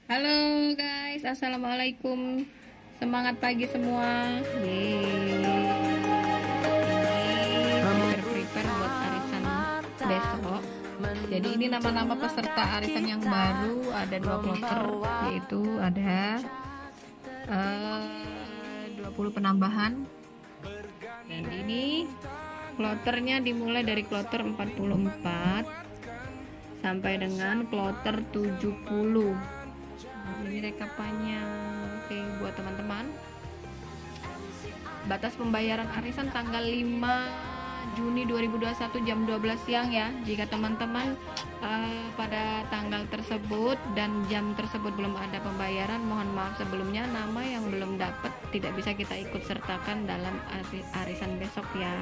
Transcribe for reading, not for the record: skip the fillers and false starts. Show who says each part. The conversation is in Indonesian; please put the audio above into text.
Speaker 1: Halo guys, assalamualaikum. Semangat pagi semua. Ini prepare buat arisan besok. Jadi ini nama-nama peserta arisan yang baru, ada 2 kloter, yaitu ada 20 penambahan. Dan ini kloternya dimulai dari kloter 44 sampai dengan kloter 70. Ini rekapannya. Oke, buat teman-teman, batas pembayaran arisan tanggal 5 Juni 2021 jam 12 siang ya. Jika teman-teman pada tanggal tersebut dan jam tersebut belum ada pembayaran, mohon maaf sebelumnya, nama yang belum dapat tidak bisa kita ikut sertakan dalam arisan besok ya.